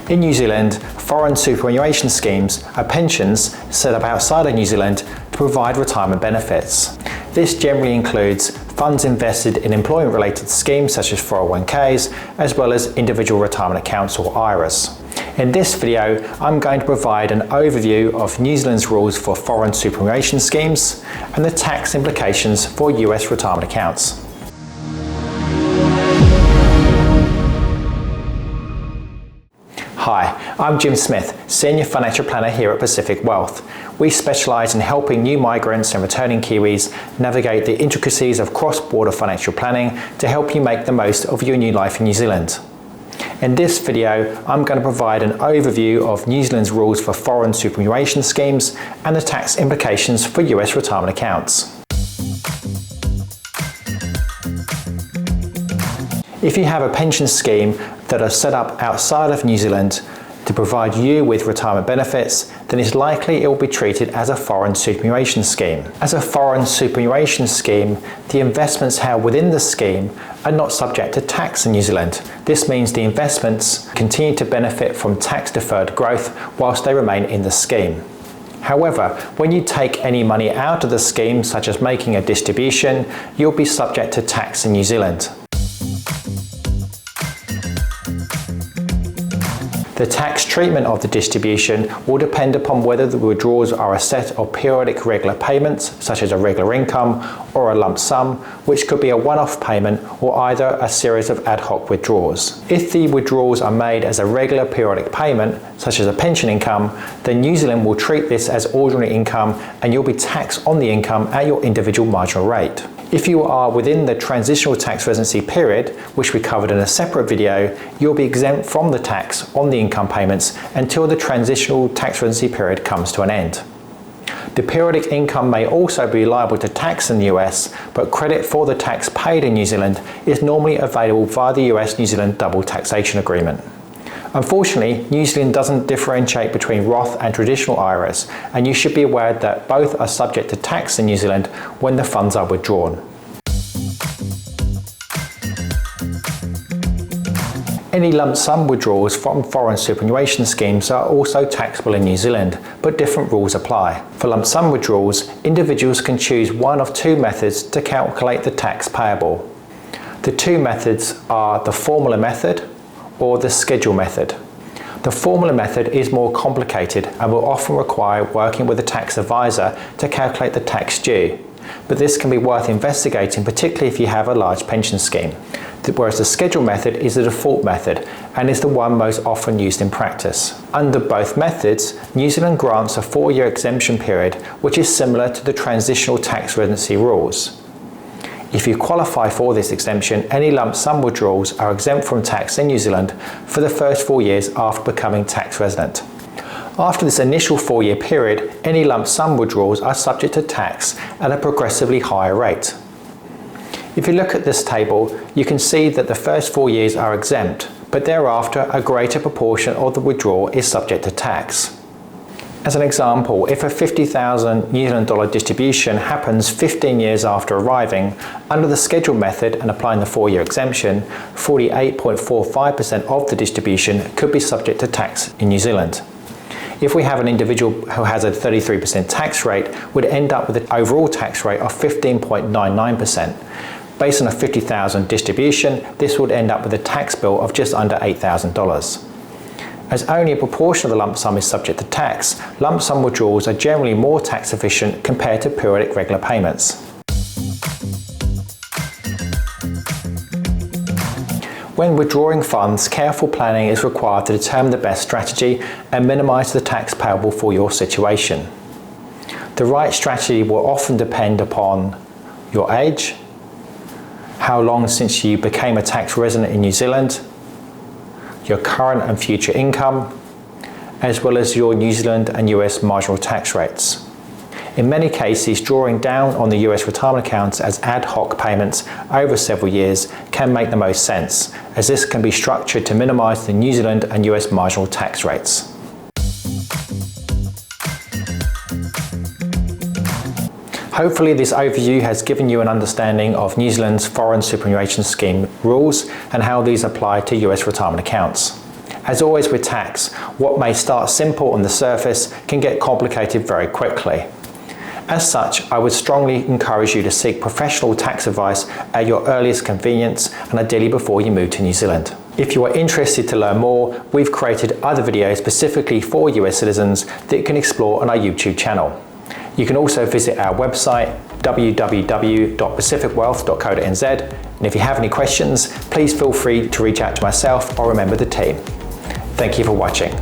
In New Zealand, foreign superannuation schemes are pensions set up outside of New Zealand to provide retirement benefits. This generally includes funds invested in employment-related schemes such as 401ks, as well as individual retirement accounts or IRAs. In this video, I'm going to provide an overview of New Zealand's rules for foreign superannuation schemes and the tax implications for US retirement accounts. Hi, I'm Jim Smith, Senior Financial Planner here at Pacific Wealth. We specialise in helping new migrants and returning Kiwis navigate the intricacies of cross-border financial planning to help you make the most of your new life in New Zealand. In this video, I'm going to provide an overview of New Zealand's rules for foreign superannuation schemes and the tax implications for US retirement accounts. If you have a pension scheme that are set up outside of New Zealand to provide you with retirement benefits, then it's likely it will be treated as a foreign superannuation scheme. As a foreign superannuation scheme, the investments held within the scheme are not subject to tax in New Zealand. This means the investments continue to benefit from tax-deferred growth whilst they remain in the scheme. However, when you take any money out of the scheme, such as making a distribution, you'll be subject to tax in New Zealand. The tax treatment of the distribution will depend upon whether the withdrawals are a set of periodic regular payments, such as a regular income or a lump sum, which could be a one-off payment or either a series of ad hoc withdrawals. If the withdrawals are made as a regular periodic payment, such as a pension income, then New Zealand will treat this as ordinary income and you'll be taxed on the income at your individual marginal rate. If you are within the transitional tax residency period, which we covered in a separate video, you'll be exempt from the tax on the income payments until the transitional tax residency period comes to an end. The periodic income may also be liable to tax in the US, but credit for the tax paid in New Zealand is normally available via the US-New Zealand double taxation agreement. Unfortunately, New Zealand doesn't differentiate between Roth and traditional IRAs, and you should be aware that both are subject to tax in New Zealand when the funds are withdrawn. Any lump sum withdrawals from foreign superannuation schemes are also taxable in New Zealand, but different rules apply. For lump sum withdrawals, individuals can choose one of two methods to calculate the tax payable. The two methods are the formula method or the schedule method. The formula method is more complicated and will often require working with a tax advisor to calculate the tax due, but this can be worth investigating, particularly if you have a large pension scheme. Whereas the schedule method is the default method and is the one most often used in practice. Under both methods, New Zealand grants a 4-year exemption period, which is similar to the transitional tax residency rules. If you qualify for this exemption, any lump sum withdrawals are exempt from tax in New Zealand for the first 4 years after becoming tax resident. After this initial 4-year period, any lump sum withdrawals are subject to tax at a progressively higher rate. If you look at this table, you can see that the first 4 years are exempt, but thereafter a greater proportion of the withdrawal is subject to tax. As an example, if a $50,000 New Zealand dollar distribution happens 15 years after arriving, under the schedule method and applying the 4-year exemption, 48.45% of the distribution could be subject to tax in New Zealand. If we have an individual who has a 33% tax rate, we'd end up with an overall tax rate of 15.99%. Based on a $50,000 distribution, this would end up with a tax bill of just under $8,000. As only a proportion of the lump sum is subject to tax, lump sum withdrawals are generally more tax efficient compared to periodic regular payments. When withdrawing funds, careful planning is required to determine the best strategy and minimise the tax payable for your situation. The right strategy will often depend upon your age, how long since you became a tax resident in New Zealand, your current and future income, as well as your New Zealand and US marginal tax rates. In many cases, drawing down on the US retirement accounts as ad hoc payments over several years can make the most sense, as this can be structured to minimise the New Zealand and US marginal tax rates. Hopefully this overview has given you an understanding of New Zealand's Foreign Superannuation Scheme rules and how these apply to US retirement accounts. As always with tax, what may start simple on the surface can get complicated very quickly. As such, I would strongly encourage you to seek professional tax advice at your earliest convenience and ideally before you move to New Zealand. If you are interested to learn more, we've created other videos specifically for US citizens that you can explore on our YouTube channel. You can also visit our website www.pacificwealth.co.nz, and if you have any questions, please feel free to reach out to myself or a member of the team. Thank you for watching.